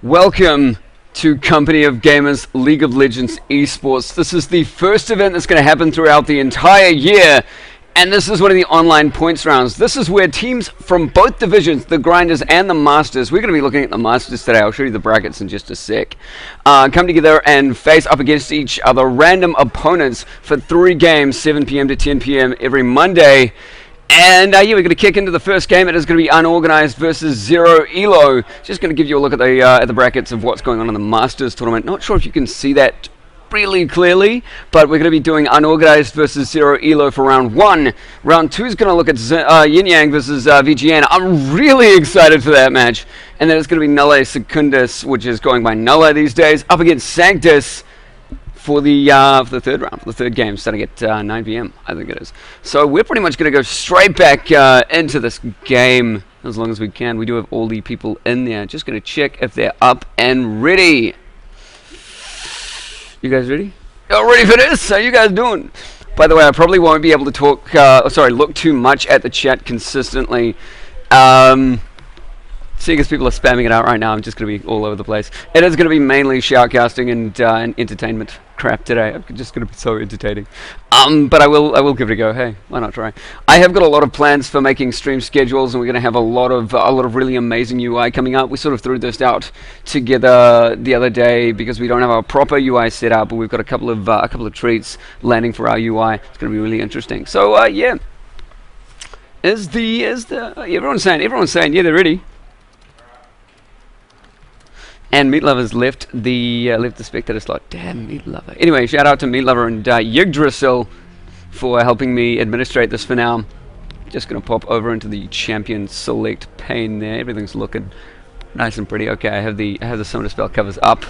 Welcome to Company of Gamers League of Legends Esports. This is the first event that's going to happen throughout the entire year, and this is one of the online points rounds. This is where teams from both divisions, the Grinders and the Masters, we're going to be looking at the Masters today, I'll show you the brackets in just a sec, come together and face up against each other, random opponents for 3 games, 7 PM to 10 PM every Monday. And yeah, we're going to kick into the first game. It is going to be Unorganized versus Zero Elo. Just going to give you a look at the brackets of what's going on in the Masters tournament. Not sure if you can see that really clearly, but we're going to be doing Unorganized versus Zero Elo for round 1. Round 2 is going to look at Yin Yang versus VGN. I'm really excited for that match. And then it's going to be Nulla Secundus, which is going by Nulla these days, up against Sanctus for the third round, for the third game, starting at 9 PM, I think it is. So we're pretty much going to go straight back into this game as long as we can. We do have all the people in there. Just going to check if they're up and ready. You guys ready? Y'all ready for this? How you guys doing? By the way, I probably won't be able to talk, look too much at the chat consistently. Seeing as people are spamming it out right now, I'm just going to be all over the place. It is going to be mainly shoutcasting and entertainment crap today. I'm just going to be so entertaining. But I will give it a go. Hey, why not try? I have got a lot of plans for making stream schedules, and we're going to have a lot of really amazing UI coming up. We sort of threw this out together the other day because we don't have our proper UI set up, but we've got a couple of treats landing for our UI. It's going to be really interesting. So yeah, everyone's saying yeah, they're ready. And Meat Lover's left the spectator slot. Damn, Meat Lover. Anyway, shout out to Meat Lover and Yggdrasil for helping me administrate this for now. Just gonna pop over into the champion select pane there. Everything's looking nice and pretty. Okay, I have the summoner spell covers up.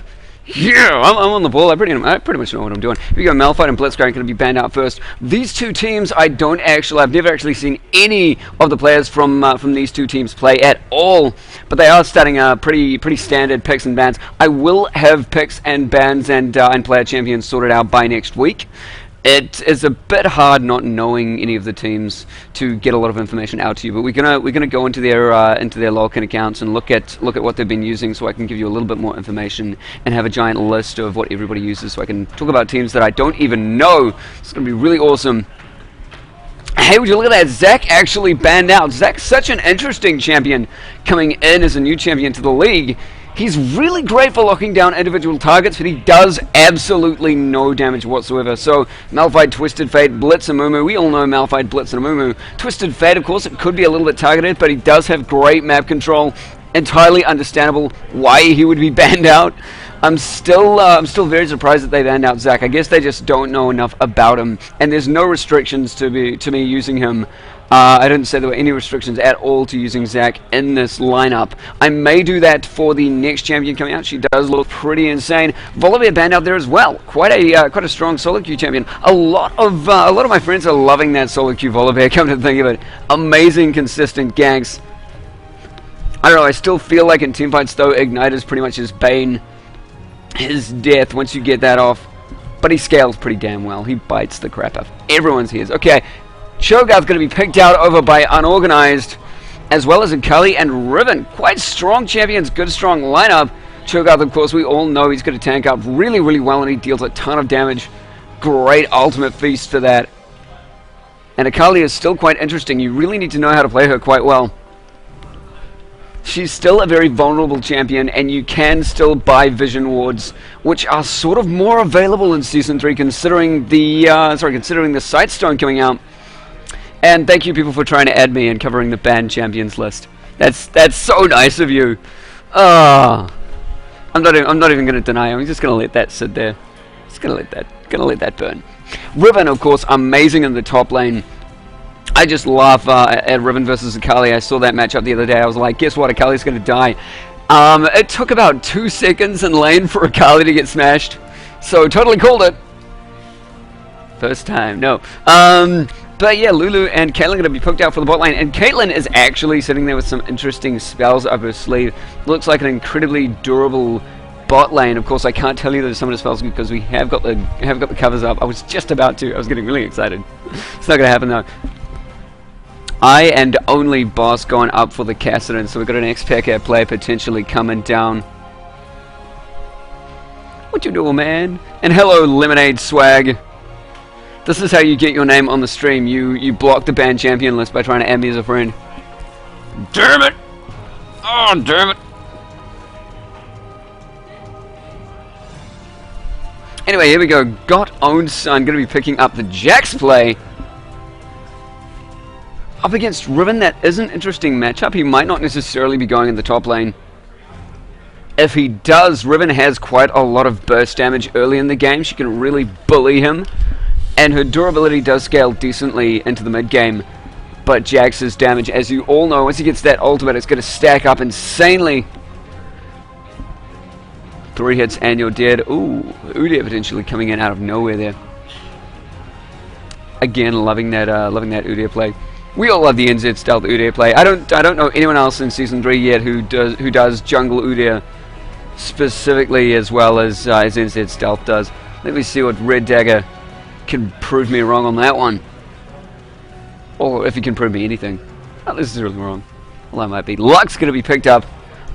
Yeah, I'm on the ball. I pretty much know what I'm doing. Here we go. Malphite and Blitzcrank going to be banned out first. These two teams, I've never actually seen any of the players from these two teams play at all. But they are starting pretty standard picks and bans. I will have picks and bans and player champions sorted out by next week. It is a bit hard not knowing any of the teams to get a lot of information out to you, but we're gonna go into their Lolkin accounts and look at what they've been using, so I can give you a little bit more information and have a giant list of what everybody uses, so I can talk about teams that I don't even know. It's gonna be really awesome. Hey, would you look at that? Zach actually banned out. Zach's such an interesting champion coming in as a new champion to the league. He's really great for locking down individual targets, but he does absolutely no damage whatsoever. So, Malphite, Twisted Fate, Blitz, and Mumu. We all know Malphite, Blitz, and Mumu. Twisted Fate, of course, it could be a little bit targeted, but he does have great map control. Entirely understandable why he would be banned out. I'm still very surprised that they banned out Zach. I guess they just don't know enough about him, and there's no restrictions to me using him. I didn't say there were any restrictions at all to using Zach in this lineup. I may do that for the next champion coming out. She does look pretty insane. Volibear banned out there as well. Quite a strong solo queue champion. A lot of my friends are loving that solo queue Volibear. Come to think of it, amazing consistent ganks. I don't know. I still feel like in teamfights though, Ignite is pretty much his bane, his death once you get that off. But he scales pretty damn well. He bites the crap out of everyone's ears. Okay. Cho'Gath's going to be picked out over by Unorganized, as well as Akali and Riven. Quite strong champions, good strong lineup. Cho'Gath, of course, we all know he's going to tank up really well, and he deals a ton of damage. Great ultimate feast for that. And Akali is still quite interesting. You really need to know how to play her quite well. She's still a very vulnerable champion, and you can still buy Vision Wards, which are sort of more available in Season 3, considering the Sightstone coming out. And thank you, people, for trying to add me and covering the banned champions list. That's so nice of you. I'm not even going to deny. I'm just going to let that sit there. Just going to let that burn. Riven, of course, amazing in the top lane. I just laugh at Riven versus Akali. I saw that matchup the other day. I was like, guess what? Akali's going to die. It took about 2 seconds in lane for Akali to get smashed. So totally called it. First time, no. But yeah, Lulu and Caitlyn are going to be picked out for the bot lane, and Caitlyn is actually sitting there with some interesting spells up her sleeve. Looks like an incredibly durable bot lane. Of course, I can't tell you that some of the spells because we have got the covers up. I was just about to. I was getting really excited. It's not going to happen though. I and only Boss going up for the Kassadin, so we've got an X-Pack player potentially coming down. What you doing, man? And hello, Lemonade Swag. This is how you get your name on the stream. You block the band champion list by trying to add me as a friend. Damn it! Oh, damn it! Anyway, here we go. Got owned son. Going to be picking up the Jax play. Up against Riven, that is an interesting matchup. He might not necessarily be going in the top lane. If he does, Riven has quite a lot of burst damage early in the game. She can really bully him. And her durability does scale decently into the mid game. But Jax's damage, as you all know, once he gets that ultimate, it's going to stack up insanely. 3 hits and you're dead. Ooh, Udyr potentially coming in out of nowhere there. Again, loving that Udyr play. We all love the NZ stealth Udyr play. I don't know anyone else in season 3 yet who does jungle Udyr specifically as well as NZ stealth does. Let me see what Red Dagger can prove me wrong on that one. Or if he can prove me anything. Not necessarily wrong. Well, I might be. Lux going to be picked up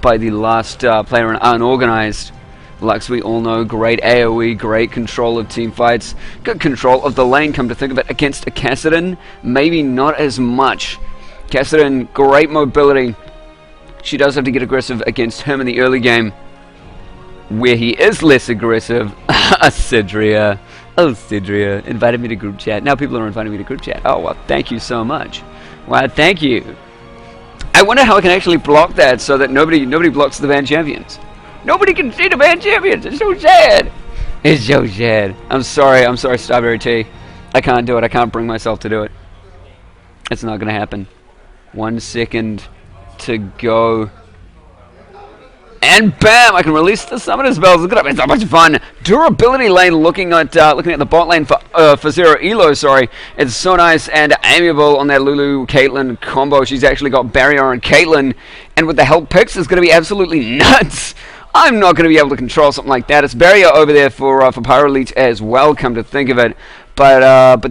by the last player in Unorganized. Lux, we all know, great AoE, great control of team fights, good control of the lane, come to think of it, against a Kassadin, maybe not as much. Kassadin, great mobility. She does have to get aggressive against him in the early game, where he is less aggressive. Sidria. Oh, Sidria, invited me to group chat. Now people are inviting me to group chat. Oh, well, thank you so much. Wow, thank you. I wonder how I can actually block that so that nobody blocks the band champions. Nobody can see the band champions. It's so sad. It's so sad. I'm sorry, Starberry T. I can't do it. I can't bring myself to do it. It's not going to happen. 1 second to go. And bam! I can release the summoner spells. Look at that. It's so much fun. Durability lane looking at the bot lane for Zero Elo, sorry. It's so nice and amiable on that Lulu Caitlyn combo. She's actually got barrier on Caitlyn. And with the help picks, it's going to be absolutely nuts. I'm not going to be able to control something like that. It's barrier over there for Pyroleech as well, come to think of it. But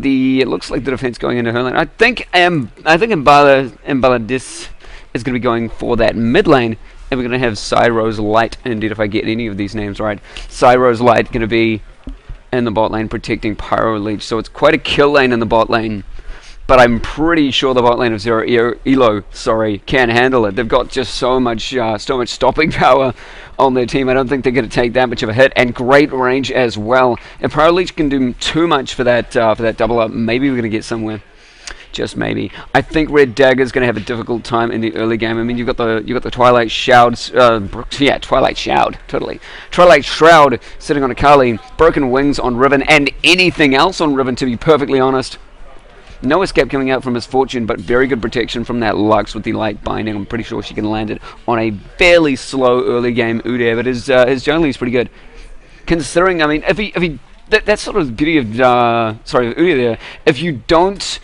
it looks like the defense going into her lane. I think Mbala Dis is going to be going for that mid lane. And we're going to have Cyro's Light, indeed, if I get any of these names right. Cyro's Light going to be in the bot lane protecting Pyroleech. So it's quite a kill lane in the bot lane. But I'm pretty sure the bot lane of Zero Elo, can handle it. They've got just so much stopping power on their team. I don't think they're going to take that much of a hit, and great range as well. If Pyroleech can do too much for that double up, maybe we're going to get somewhere. Just maybe. I think Red Dagger is going to have a difficult time in the early game. I mean, you've got the Twilight Shrouds, Twilight Shroud, totally. Twilight Shroud sitting on Akali, Broken Wings on Riven, and anything else on Riven, to be perfectly honest. No escape coming out from his Fortune, but very good protection from that Lux with the light binding. I'm pretty sure she can land it on a fairly slow early game Udyr, but his jungle is pretty good. Considering, I mean, if he that's sort of the beauty of Udyr there. If you don't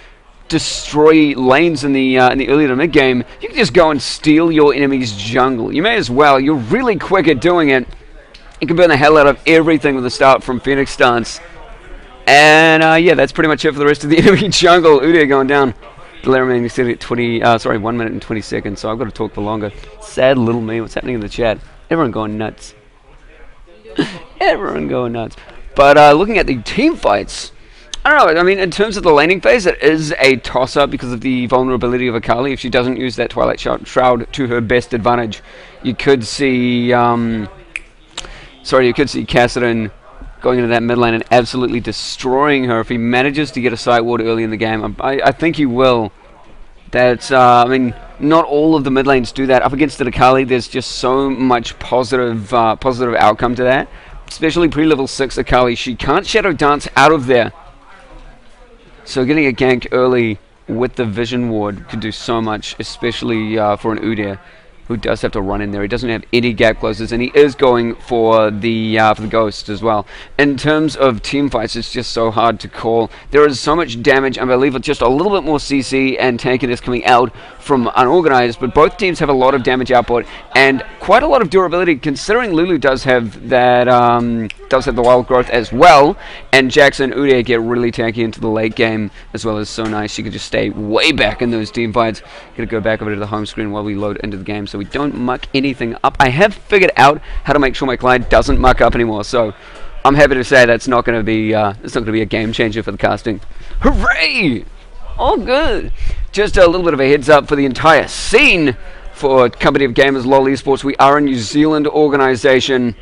destroy lanes in the early to mid game, you can just go and steal your enemy's jungle. You may as well. You're really quick at doing it. You can burn the hell out of everything with a start from Phoenix Stance. And yeah, that's pretty much it for the rest of the enemy jungle. Udyr going down. Delirium at 1 minute and 20 seconds, so I've got to talk for longer. Sad little me. What's happening in the chat? Everyone going nuts. Everyone going nuts. But looking at the team fights, I don't know. I mean, in terms of the laning phase, it is a toss-up because of the vulnerability of Akali. If she doesn't use that Twilight Shroud to her best advantage, you could see Kassadin going into that mid lane and absolutely destroying her if he manages to get a sight ward early in the game. I think he will. That's I mean, not all of the mid lanes do that. Up against the Akali, there's just so much positive outcome to that. Especially pre-level 6 Akali, she can't Shadow Dance out of there. So getting a gank early with the Vision Ward could do so much, especially for an Udyr, who does have to run in there. He doesn't have any gap closes, and he is going for the Ghost as well. In terms of team fights, it's just so hard to call. There is so much damage, I believe just a little bit more CC and tankiness coming out from Unorganized, but both teams have a lot of damage output and quite a lot of durability, considering Lulu does have that the wild growth as well, and Jax and Udyr get really tanky into the late game as well. As so nice. She could just stay way back in those team fights. Gonna go back over to the home screen while we load into the game. So so we don't muck anything up. I have figured out how to make sure my client doesn't muck up anymore, so I'm happy to say that's not going to be it's not going to be a game changer for the casting. Hooray! All good. Just a little bit of a heads up for the entire scene for Company of Gamers LoL Esports. We are a New Zealand organization,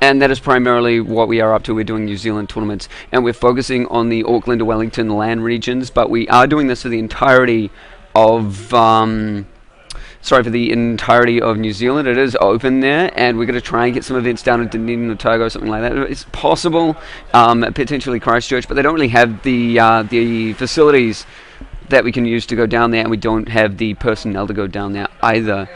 and that is primarily what we are up to. We're doing New Zealand tournaments, and we're focusing on the Auckland to Wellington land regions, but we are doing this for the entirety of for the entirety of New Zealand. It is open there, and we're going to try and get some events down in Dunedin, Otago, something like that. It's possible, potentially Christchurch, but they don't really have the facilities that we can use to go down there, and we don't have the personnel to go down there either.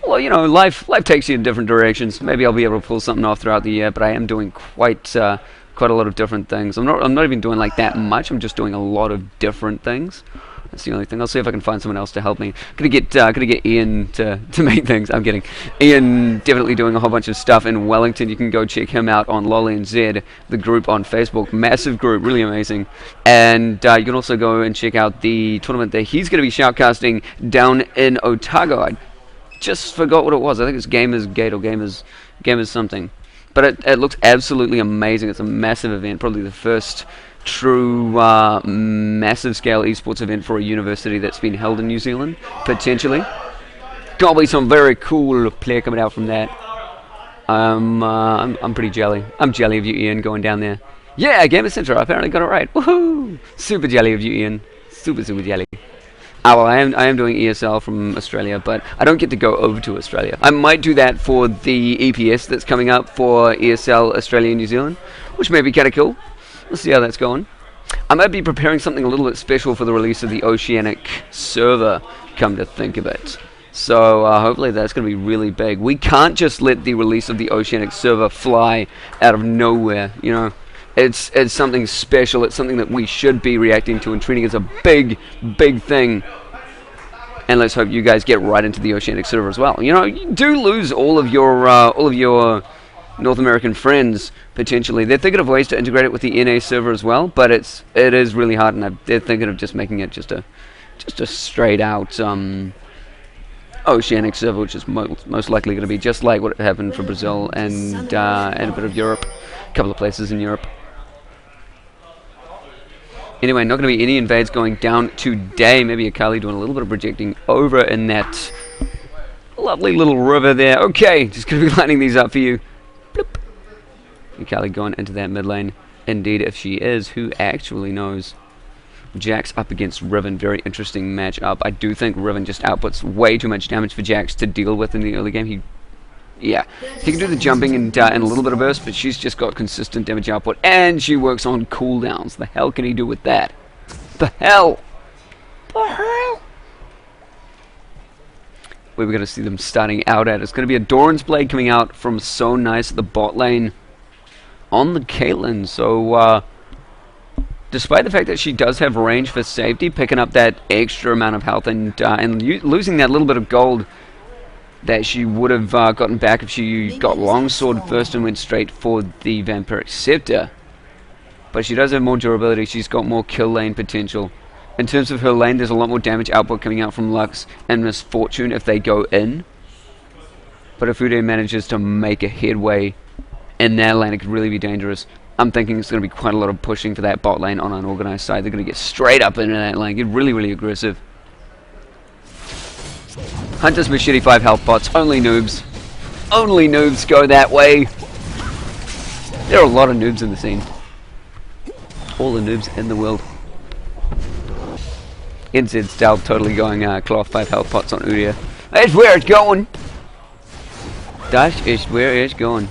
Well, you know, life takes you in different directions. Maybe I'll be able to pull something off throughout the year, but I am doing quite a lot of different things. I'm not even doing like that much. I'm just doing a lot of different things. That's the only thing. I'll see if I can find someone else to help me. Gonna get Ian to make things. I'm kidding. Ian definitely doing a whole bunch of stuff in Wellington. You can go check him out on LolNZ, the group on Facebook. Massive group, really amazing. And you can also go and check out the tournament that he's going to be shoutcasting down in Otago. I just forgot what it was. I think it's Gamers Gate or Gamers something. But it looks absolutely amazing. It's a massive event, probably the first true massive scale esports event for a university that's been held in New Zealand, potentially. Gotta be some very cool player coming out from that. I'm pretty jelly. I'm jelly of you, Ian, going down there. Yeah, Gamer Central, I apparently got it right. Woohoo! Super jelly of you, Ian. Super jelly. Oh, well, I am doing ESL from Australia, but I don't get to go over to Australia. I might do that for the EPS that's coming up for ESL Australia and New Zealand, which may be kind of cool. Let's see how that's going. I might be preparing something a little bit special for the release of the Oceanic server, come to think of it. So hopefully that's going to be really big. We can't just let the release of the Oceanic server fly out of nowhere, you know. It's something special. It's something that we should be reacting to and treating as a big thing. And let's hope you guys get right into the Oceanic server as well. You know, you do lose all of your North American friends potentially. They're thinking of ways to integrate it with the NA server as well, but it is really hard, and they're thinking of just making it just a straight out Oceanic server, which is most likely going to be just like what happened for Brazil and a bit of Europe, a couple of places in Europe. Anyway, not going to be any invades going down today. Maybe Akali doing a little bit of projecting over in that lovely little river there. Okay, just going to be lining these up for you. Bloop. Akali going into that mid lane. Indeed, if she is, who actually knows? Jax up against Riven, very interesting matchup. I do think Riven just outputs way too much damage for Jax to deal with in the early game. He can do the jumping and a little bit of burst, but she's just got consistent damage output, and she works on cooldowns. The hell can he do with that? The hell? The hell? Where we're going to see them starting out at. It's going to be a Doran's Blade coming out from So Nice at the bot lane on the Caitlyn. So, despite the fact that she does have range for safety, picking up that extra amount of health and losing that little bit of gold that she would have gotten back if she got Longsword first and went straight for the Vampiric Scepter. But she does have more durability, she's got more kill lane potential. In terms of her lane, there's a lot more damage output coming out from Lux and Misfortune if they go in. But if Uday manages to make a headway in that lane, it could really be dangerous. I'm thinking it's going to be quite a lot of pushing for that bot lane on an organized side. They're going to get straight up into that lane, get really aggressive. Hunter's Machete 5 health pots, only noobs. Only noobs go that way. There are a lot of noobs in the scene. All the noobs in the world. NZ Stealth totally going cloth 5 health pots on Udia. That's where it's going. That is where it's going.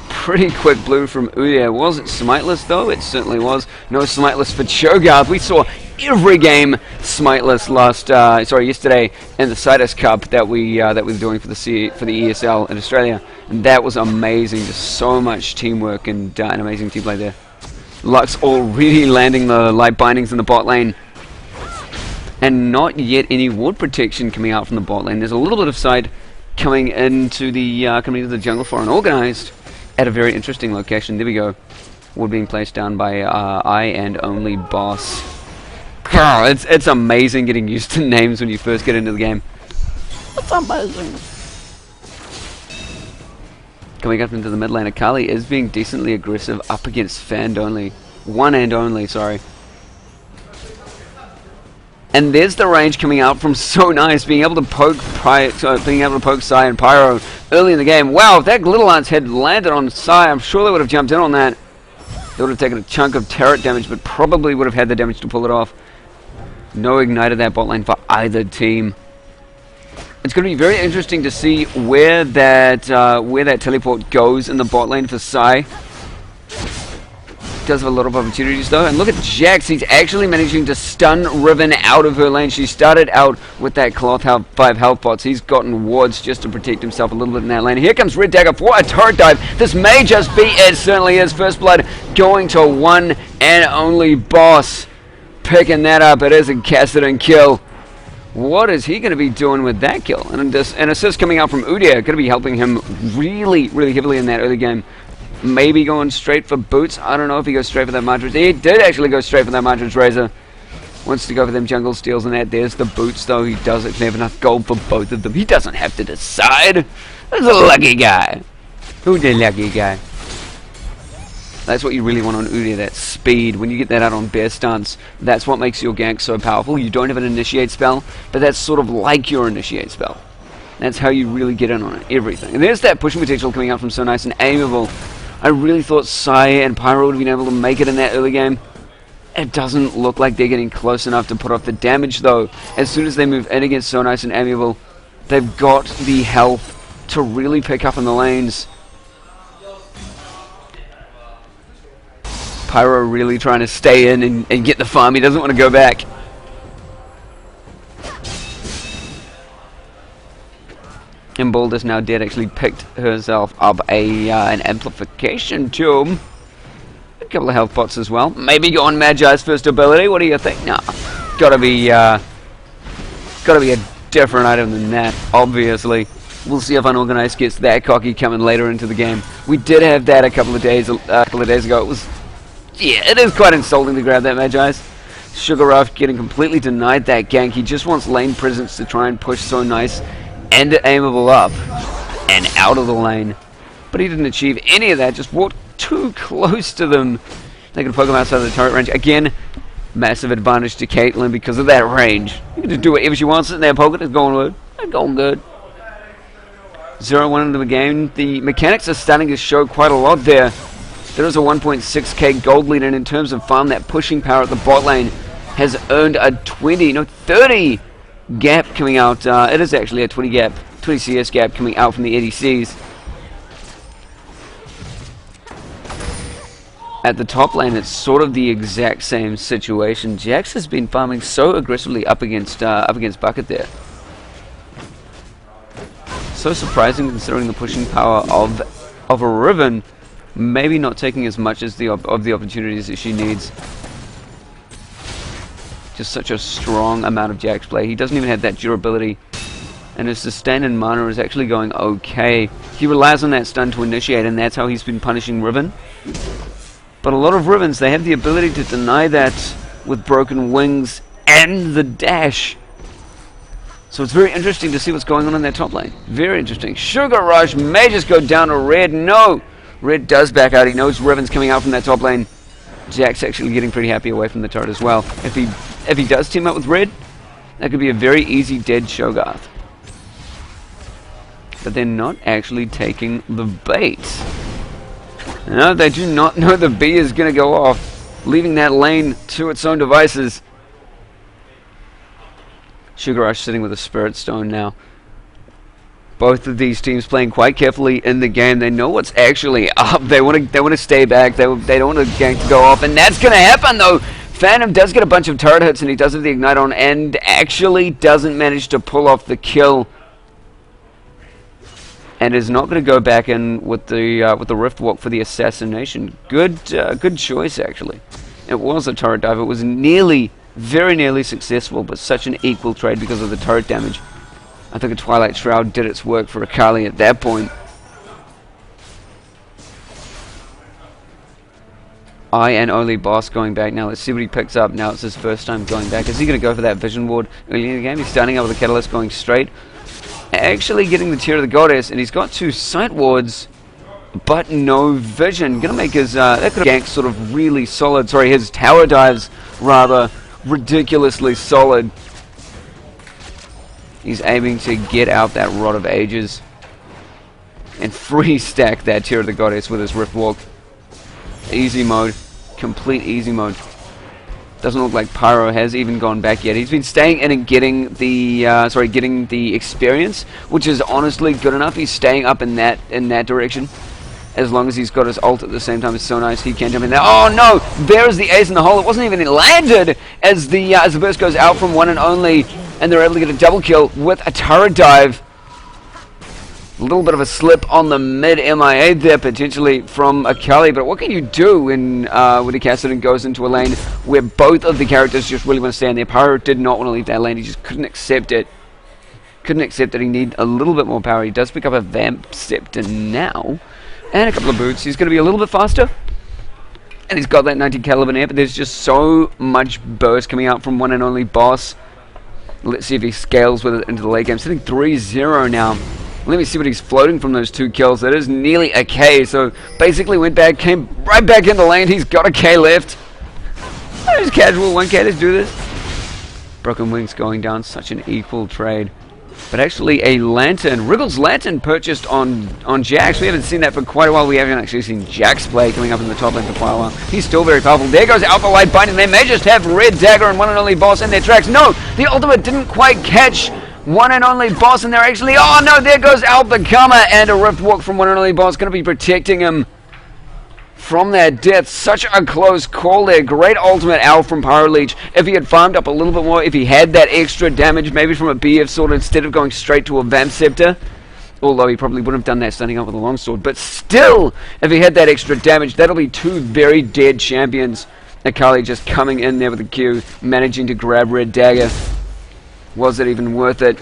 Pretty quick blue from Udia. Was it smiteless though? It certainly was. No smiteless for Cho'Gath. We saw every game smiteless yesterday in the Citus Cup that we were doing for the ESL in Australia, and that was amazing. Just so much teamwork and an amazing team play there. Lux already landing the light bindings in the bot lane, and not yet any ward protection coming out from the bot lane. There's a little bit of side coming into the jungle for unorganized at a very interesting location. There we go. Ward being placed down by I and only boss. It's amazing getting used to names when you first get into the game. It's amazing. Coming up into the mid lane, Akali is being decently aggressive up against Fand only. One and only, sorry. And there's the range coming out from So Nice, being able to poke Psy and Pyro early in the game. Wow, if that Glitter Lance had landed on Psy, I'm sure they would have jumped in on that. They would have taken a chunk of turret damage, but probably would have had the damage to pull it off. No ignite at that bot lane for either team. It's going to be very interesting to see where that teleport goes in the bot lane for Psy. Does have a lot of opportunities though, and look at Jax. He's actually managing to stun Riven out of her lane. She started out with that cloth 5 health pots. He's gotten wards just to protect himself a little bit in that lane. Here comes Red Dagger for a turret dive. This may just be it. Certainly is. First blood going to one and only boss. Picking that up. It is a Kassadin kill. What is he going to be doing with that kill? And an assist coming out from Udyr, going to be helping him really, really heavily in that early game. Maybe going straight for boots. I don't know if he goes straight for that Madras. He did actually go straight for that Madras Razor. Wants to go for them jungle steals and that. There's the boots though. He does actually have enough gold for both of them. He doesn't have to decide. That's a lucky guy. Who's the lucky guy? That's what you really want on Udyr, that speed. When you get that out on bear stance, that's what makes your gank so powerful. You don't have an initiate spell, but that's sort of like your initiate spell. That's how you really get in on it, everything. And there's that pushing potential coming out from So Nice and Amiable. I really thought Psy and Pyro would have been able to make it in that early game. It doesn't look like they're getting close enough to put off the damage though. As soon as they move in against So Nice and Amiable, they've got the health to really pick up in the lanes. Pyro really trying to stay in and get the farm. He doesn't want to go back. And Baldur's now dead, actually picked herself up an amplification tome. A couple of health pots as well. Maybe on Magi's first ability. What do you think? Nah, gotta be a different item than that. Obviously, we'll see if Unorganized gets that cocky coming later into the game. We did have that a couple of days ago. It was, yeah, it is quite insulting to grab that Magi's. Sugar Rush getting completely denied that gank. He just wants lane presence to try and push So Nice and Aimable up and out of the lane, but he didn't achieve any of that. Just walked too close to them. They could poke him outside of the turret range again. Massive advantage to Caitlyn because of that range. You can just do whatever she wants in there. Poke it. It's going good. It's going good. 0-1 into the game. The mechanics are starting to show quite a lot there. There is a 1.6k gold lead, and in terms of farm, that pushing power at the bot lane has earned a 30 gap coming out. It is actually a 20 CS gap coming out from the ADCs. At the top lane, it's sort of the exact same situation. Jax has been farming so aggressively up against Bucket there. So surprising considering the pushing power of a Riven, maybe not taking as much as the opportunities that she needs. Just such a strong amount of Jax play. He doesn't even have that durability, and his sustain and mana is actually going okay. He relies on that stun to initiate, and that's how he's been punishing Riven. But a lot of Rivens, they have the ability to deny that with broken wings and the dash. So it's very interesting to see what's going on in that top lane. Very interesting. Sugar Rush may just go down to Red. No! Red does back out. He knows Riven's coming out from that top lane. Jack's actually getting pretty happy away from the turret as well. If he does team up with Red, that could be a very easy dead Shogarth. But they're not actually taking the bait. No, they do not know the B is going to go off, leaving that lane to its own devices. Sugar Rush sitting with a Spirit Stone now. Both of these teams playing quite carefully in the game. They know what's actually up. They want to stay back. They don't want the gank to go off, and that's going to happen though. Phantom does get a bunch of turret hits, and he does have the ignite on, and actually doesn't manage to pull off the kill, and is not going to go back in with the Rift Walk for the assassination. Good choice actually. It was a turret dive. It was very nearly successful, but such an equal trade because of the turret damage. I think a Twilight Shroud did its work for Akali at that point. I and only boss going back now. Let's see what he picks up. Now it's his first time going back. Is he going to go for that Vision Ward early in the game? He's starting out with a Catalyst going straight. actually getting the Tear of the Goddess, and he's got 2 sight wards, but no vision. Gonna make his that could have ganked sort of really solid. Sorry, his tower dives rather ridiculously solid. He's aiming to get out that Rod of Ages and free stack that Tear of the Goddess with his Rift Walk. Easy mode, complete easy mode. Doesn't look like Pyro has even gone back yet. He's been staying in and getting the getting the experience, which is honestly good enough. He's staying up in that direction. As long as he's got his ult at the same time, it's so nice. He can jump in there. Oh no! There's the ace in the hole. It wasn't even landed as the burst goes out from one and only, and they're able to get a double kill with a turret dive. A little bit of a slip on the mid MIA there, potentially, from Akali, but what can you do when the Kassadin goes into a lane where both of the characters just really want to stand there? Pyro did not want to leave that lane. He just couldn't accept it. Couldn't accept that he needed a little bit more power. He does pick up a Vamp Scepter now, and a couple of boots. He's going to be a little bit faster, and he's got that 90 caliber in air, but there's just so much burst coming out from one and only boss. Let's see if he scales with it into the late game. Sitting 3-0 now. Let me see what he's floating from those 2 kills. That is nearly a K, so basically went back, came right back in the lane. He's got a K left. There's casual 1K, let's do this. Broken Wings going down, such an equal trade. But actually a Lantern, Wriggle's Lantern purchased on Jax. We haven't seen that for quite a while. We haven't actually seen Jax play coming up in the top lane for quite a while. He's still very powerful. There goes Alpha Light Binding. They may just have Red Dagger and one and only boss in their tracks. No, the ultimate didn't quite catch one and only boss, and they're actually, oh no, there goes Alpha Kama, and a Rift Walk from one and only boss, going to be protecting him from that death. Such a close call there. Great ultimate out from Pyro Leech. If he had farmed up a little bit more, if he had that extra damage, maybe from a BF sword instead of going straight to a Vamp Scepter, although he probably wouldn't have done that standing up with a longsword, but still, if he had that extra damage, that'll be 2 very dead champions. Akali just coming in there with a Q, managing to grab Red Dagger. Was it even worth it?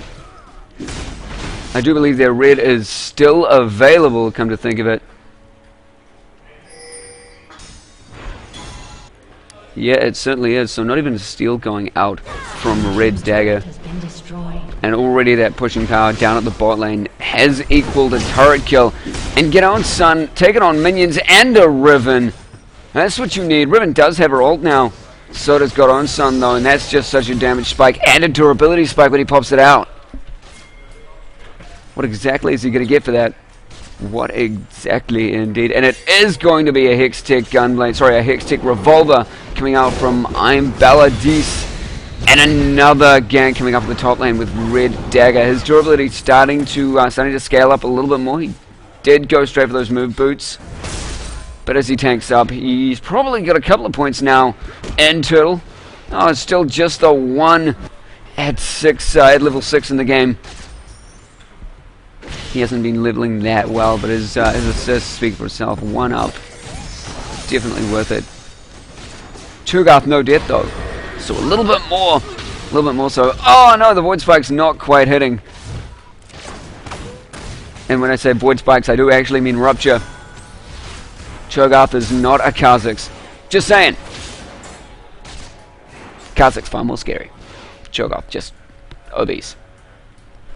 I do believe their red is still available, come to think of it. Yeah, it certainly is. So not even a steal going out from Red Dagger. And already that pushing power down at the bot lane has equaled a turret kill. And get on, son. Take it on minions and a Riven. That's what you need. Riven does have her ult now. So does Got On Sun though, and that's just such a damage spike and a durability spike when he pops it out. What exactly is he going to get for that? What exactly indeed? And it is going to be a Hextech gunblade, sorry, a Hextech revolver coming out from I'm Baladis. And another gank coming up the top lane with Red Dagger. His durability starting to scale up a little bit more. He did go straight for those move boots. But as he tanks up, he's probably got a couple of points now. And Turtle. Oh, it's still just the 1 at 6, at level 6 in the game. He hasn't been leveling that well, but his assists speak for itself. 1 up. Definitely worth it. Cho'Gath no death though. So a little bit more so. Oh no, the Void Spike's not quite hitting. And when I say Void Spikes, I do actually mean Rupture. Cho'Gath is not a Kha'Zix. Just saying. Kha'Zix far more scary. Cho'Gath just obese.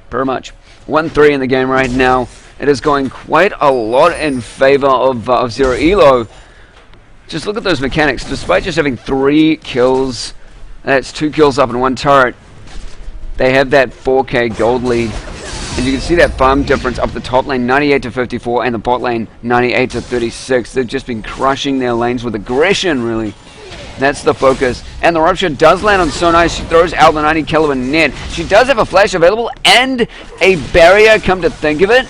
Pretty much. 1-3 in the game right now. It is going quite a lot in favor of Zero Elo. Just look at those mechanics. Despite just having 3 kills, that's 2 kills up in 1 turret, they have that 4k gold lead. And you can see that farm difference up the top lane, 98 to 54, and the bot lane, 98 to 36. They've just been crushing their lanes with aggression, really. That's the focus. And the Rupture does land on so nice. She throws out the 90 caliber net. She does have a flash available and a barrier, come to think of it.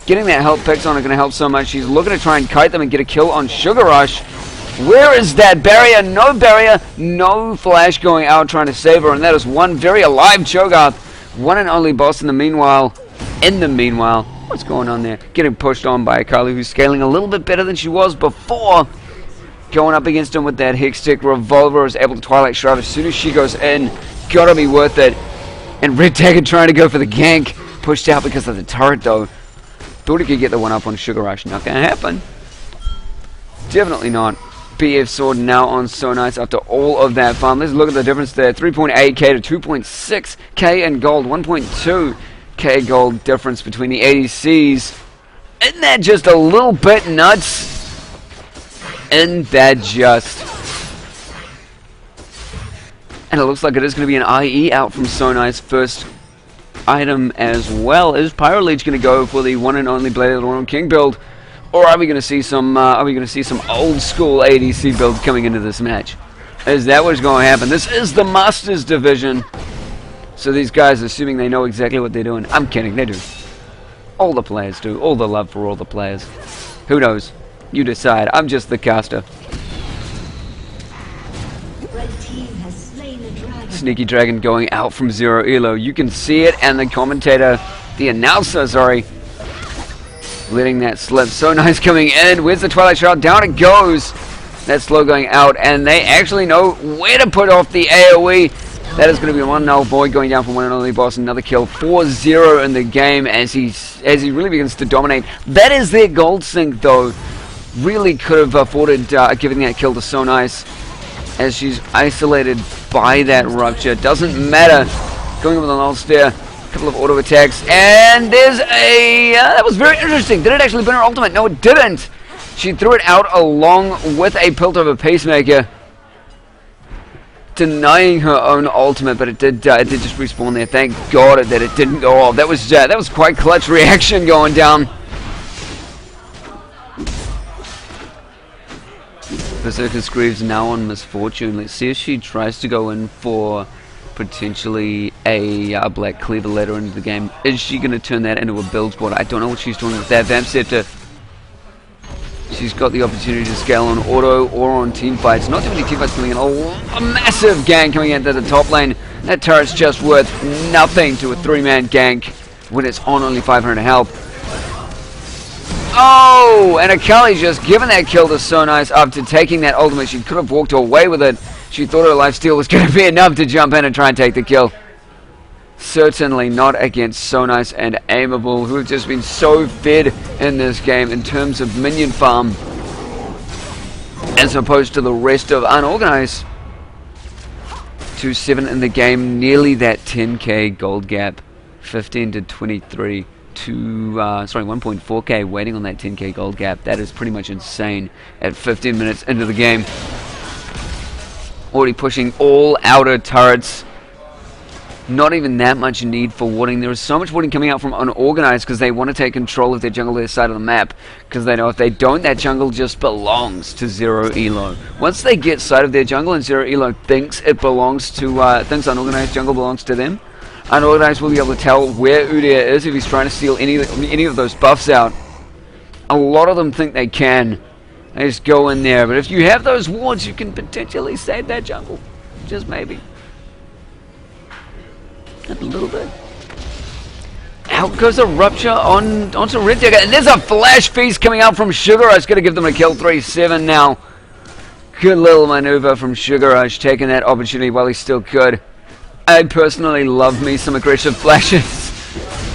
Getting that health picks on are going to help so much. She's looking to try and kite them and get a kill on Sugar Rush. Where is that barrier? No barrier, no flash going out trying to save her. And that is one very alive Cho'Gath. One and only boss in the meanwhile. What's going on there? Getting pushed on by Akali, who's scaling a little bit better than she was before. Going up against him with that Hextech revolver, is able to Twilight Shroud as soon as she goes in. Gotta be worth it. And Red Dagger trying to go for the gank. Pushed out because of the turret though. Thought he could get the one up on Sugar Rush. Not gonna happen. Definitely not. BF Sword now on So Nice after all of that farm. Let's look at the difference there. 3.8k to 2.6k in gold. 1.2 K gold difference between the ADCs. Isn't that just a little bit nuts? Isn't that just? And it looks like it is going to be an IE out from Sonai's first item as well. Is Pyro Leech going to go for the one and only Blade of the Royal King build, or are we going to see some? Are we going to see some old school ADC build coming into this match? Is that what's going to happen? This is the Masters division, so these guys, assuming they know exactly what they're doing. I'm kidding, they do. All the players do. All the love for all the players. Who knows? You decide. I'm just the caster. Sneaky Dragon going out from Zero Elo. You can see it, and the commentator, the announcer, sorry, letting that slip. So nice coming in. Where's the Twilight Shroud? Down it goes. That slow going out, and they actually know where to put off the AoE. That is going to be one null void going down from one and only boss. Another kill. 4-0 in the game as he really begins to dominate. That is their gold sink, though. Really could have afforded giving that kill to So Nice, as she's isolated by that rupture. Doesn't matter. Going with an null sphere. A couple of auto attacks, and there's a that was very interesting. Did it actually burn her ultimate? No, it didn't. She threw it out along with a Piltover Pacemaker, denying her own ultimate, but it did just respawn there. Thank God that it didn't go off. That was quite clutch reaction going down. Berserker Screeves now on Misfortune. Let's see if she tries to go in for potentially a Black Cleaver later into the game. Is she going to turn that into a build squad? I don't know what she's doing with that. Vamp Scepter. She's got the opportunity to scale on auto or on team fights. Not too many team fights coming in. A massive gank coming into the top lane. That turret's just worth nothing to a 3-man gank when it's on only 500 health. Oh, and Akali just giving that kill to So Nice after taking that ultimate. She could have walked away with it. She thought her lifesteal was going to be enough to jump in and try and take the kill. Certainly not against So Nice and Aimable, who have just been so fed in this game in terms of minion farm, as opposed to the rest of Unorganized. 2-7 in the game, nearly that 10k gold gap. 15 to 23. 1.4k waiting on that 10k gold gap. That is pretty much insane at 15 minutes into the game. Already pushing all outer turrets. Not even that much need for warding. There is so much warding coming out from Unorganized because they want to take control of their jungle, their side of the map, because they know if they don't, that jungle just belongs to Zero Elo. Once they get sight of their jungle and Zero Elo thinks it belongs to thinks Unorganized jungle belongs to them, Unorganized will be able to tell where Udyr is if he's trying to steal any of those buffs out. A lot of them think they can. They just go in there. But if you have those wards, you can potentially save that jungle. Just maybe. A little bit. Out goes a rupture onto Red Digger. And there's a flash feast coming out from Sugar Rush. Going to give them a kill. 3-7 now. Good little maneuver from Sugar Rush, taking that opportunity while he still could. I personally love me some aggressive flashes.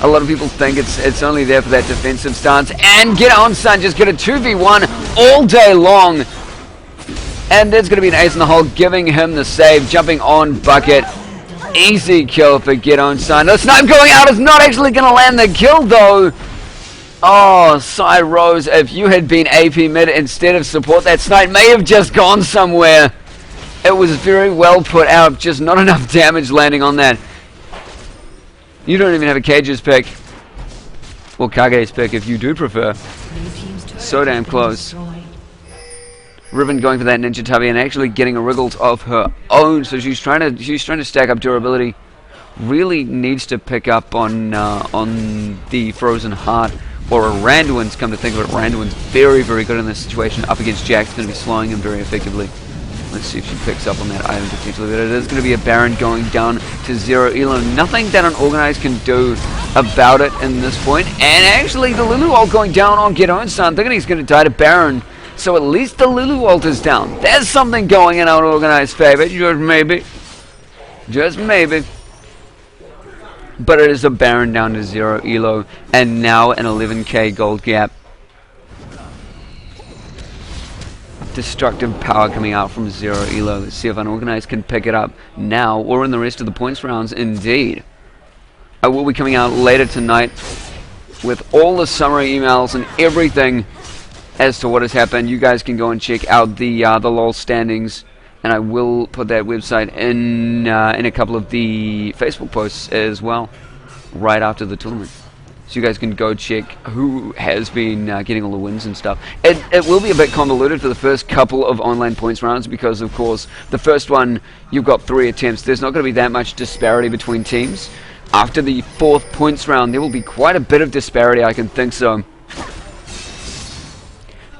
A lot of people think it's only there for that defensive stance. And get on, son. Just get a 2v1 all day long. And there's going to be an ace in the hole, giving him the save. Jumping on Bucket. Easy kill for Get On, son. The snipe going out is not actually going to land the kill, though. Oh, Psy Rose, if you had been AP mid instead of support, that snipe may have just gone somewhere. It was very well put out, just not enough damage landing on that. You don't even have a Cage's pick. Or Kage's pick if you do prefer. So damn close. Riven going for that Ninja Tabi and actually getting a Wriggles of her own, so she's trying to stack up durability. Really needs to pick up on the Frozen Heart or a Randuin's, come to think of it. Randuin's very, very good in this situation. Up against Jack, going to be slowing him very effectively. Let's see if she picks up on that item potentially. But it is going to be a Baron going down to Zero Elo. Nothing that Unorganized can do about it in this point. And actually, the Lulu ult going down on Get On, son. Thinking he's going to die to Baron. So at least the Lulu ult is down. There's something going in Unorganized favor. Just maybe. Just maybe. But it is a Baron down to Zero Elo. And now an 11k gold gap. Destructive power coming out from Zero Elo. Let's see if Unorganized can pick it up now or in the rest of the points rounds. Indeed. I will be coming out later tonight with all the summary emails and everything as to what has happened. You guys can go and check out the LoL standings, and I will put that website in a couple of the Facebook posts as well, right after the tournament. So you guys can go check who has been getting all the wins and stuff. It will be a bit convoluted for the first couple of online points rounds because, of course, the first one, you've got 3 attempts. There's not going to be that much disparity between teams. After the 4th points round, there will be quite a bit of disparity, I can think so.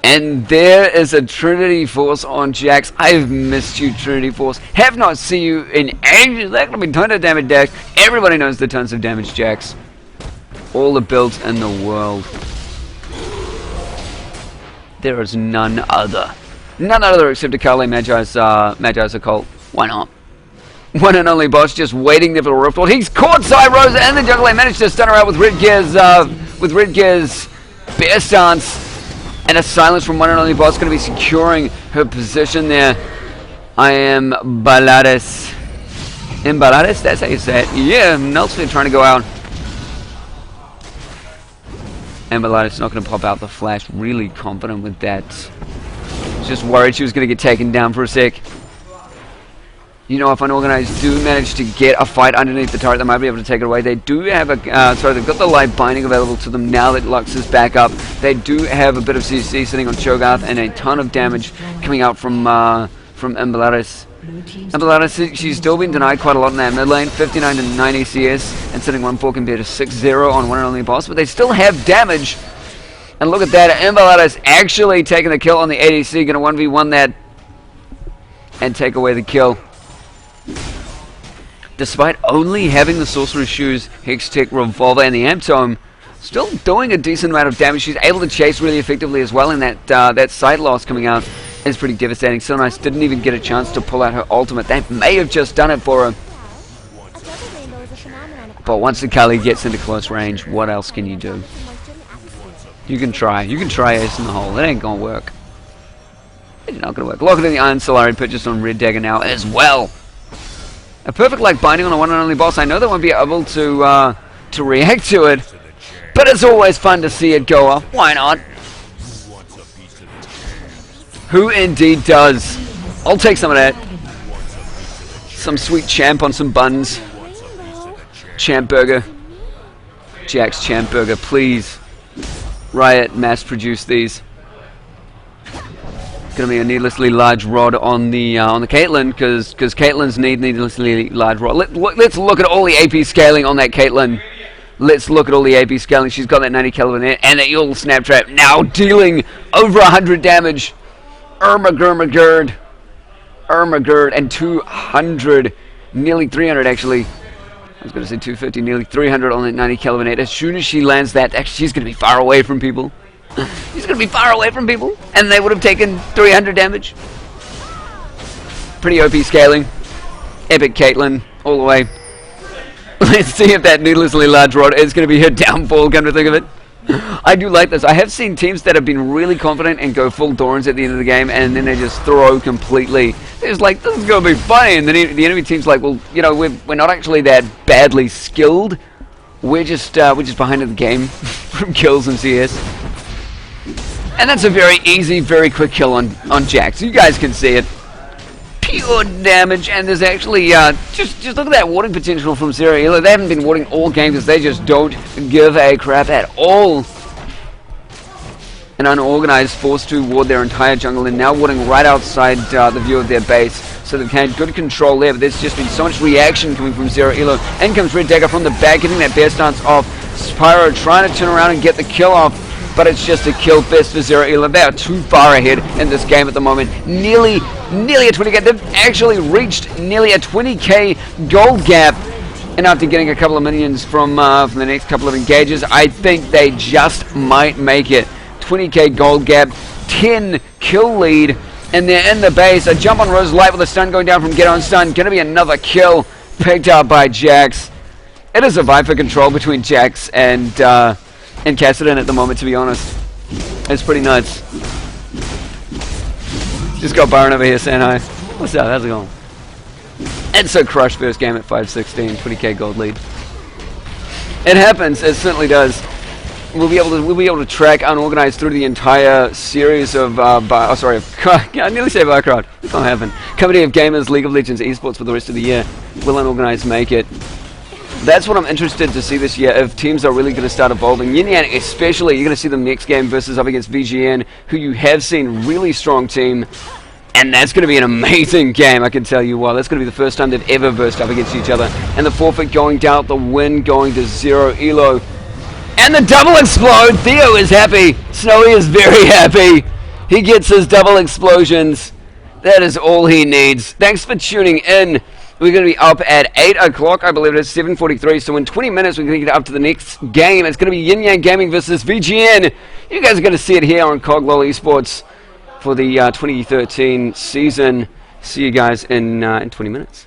And there is a Trinity Force on Jax. I've missed you, Trinity Force. Have not seen you in ages. That could be tons of damage, Jax. Everybody knows the tons of damage, Jax. All the builds in the world. There is none other. None other except Akali Magi's Occult. Why not? One and only boss just waiting there for the Riftwall. He's caught Cyrosa and the jungle. They managed to stun her out with Red Gear's Bear Stance. And a silence from one and only boss going to be securing her position there. I am Balades. Balades? That's how you say it. Yeah, Nelson trying to go out. And Balades not going to pop out the flash. Really confident with that. Just worried she was going to get taken down for a sec. You know, if Unorganized do manage to get a fight underneath the turret, they might be able to take it away. They do have a... they've got the light binding available to them now that Lux is back up. They do have a bit of CC sitting on Cho'Gath and a ton of damage coming out from Embalaris. Embalaris, she's still been denied quite a lot in that mid lane. 59 to 9 ECS and sitting 1-4 compared to 6-0 on one and only boss. But they still have damage. And look at that. Embalaris actually taking the kill on the ADC. Going to 1v1 that and take away the kill. Despite only having the Sorcerer's Shoes, Hextech, Revolver, and the Amp Tome, still doing a decent amount of damage. She's able to chase really effectively as well, and that sight loss coming out is pretty devastating. So nice, didn't even get a chance to pull out her ultimate. That may have just done it for her. But once Akali gets into close range, what else can you do? You can try Ace in the hole. It ain't gonna work. It's not gonna work. Lock it in the Iron Solari purchased on Red Dagger now as well. A perfect like binding on a one and only boss. I know they won't be able to react to it, but it's always fun to see it go off. Why not? Who indeed does? I'll take some of that. Some sweet champ on some buns. Champ burger. Jack's champ burger, please. Riot, mass produce these. Going to be a needlessly large rod on the Caitlyn because Caitlyn's needlessly large rod. Let's look at all the AP scaling on that Caitlyn. Let's look at all the AP scaling. She's got that 90 Kelvin there and that Yule snap trap now dealing over 100 damage. Ermagerd and 200, nearly 300 actually. I was going to say 250, nearly 300 on that 90 Kelvin. As soon as she lands that, actually she's going to be far away from people. He's going to be far away from people, and they would have taken 300 damage. Pretty OP scaling. Epic Caitlyn, all the way. Let's see if that needlessly large rod is going to be her downfall, come to think of it. I do like this. I have seen teams that have been really confident and go full Dorans at the end of the game, and then they just throw completely. It's like, this is going to be funny, and then the enemy team's like, well, you know, we're not actually that badly skilled. We're just behind in the game from kills and CS. And that's a very easy, very quick kill on Jax. You guys can see it. Pure damage, and there's actually, just look at that warding potential from Zero. They haven't been warding all game because they just don't give a crap at all. An Unorganized forced to ward their entire jungle and now warding right outside the view of their base. So they've had good control there, but there's just been so much reaction coming from Zero Elo. In comes Red Dagger from the back, getting that bear stance off. Spyro trying to turn around and get the kill off. But it's just a kill fest for Zero Elo. They are too far ahead in this game at the moment. Nearly a 20k. They've actually reached nearly a 20k gold gap. And after getting a couple of minions from the next couple of engages, I think they just might make it. 20k gold gap, 10 kill lead, and they're in the base. A jump on Rose Light with a stun going down from Get On Stun. Going to be another kill picked up by Jax. It is a fight for control between Jax and Kassadin at the moment, to be honest. It's pretty nuts. Just got Byron over here saying hi. What's up? How's it going? And so Crush first game at 5-16, 20k gold lead. It happens. It certainly does. We'll be able to track Unorganized through the entire series of I nearly said Barcraft. It can't happen. Company of Gamers, League of Legends, Esports for the rest of the year. Will Unorganized make it? That's what I'm interested to see this year, if teams are really going to start evolving. Yin Yang especially, you're going to see them next game versus up against VGN, who you have seen really strong team. And that's going to be an amazing game, I can tell you what. That's going to be the first time they've ever versed up against each other. And the forfeit going down, the win going to 0 elo. And the double explode! Theo is happy. Snowy is very happy. He gets his double explosions. That is all he needs. Thanks for tuning in. We're going to be up at 8 o'clock, I believe it is, 7:43. So in 20 minutes, we're going to get up to the next game. It's going to be Yin Yang Gaming versus VGN. You guys are going to see it here on CoG LoL Esports for the 2013 season. See you guys in 20 minutes.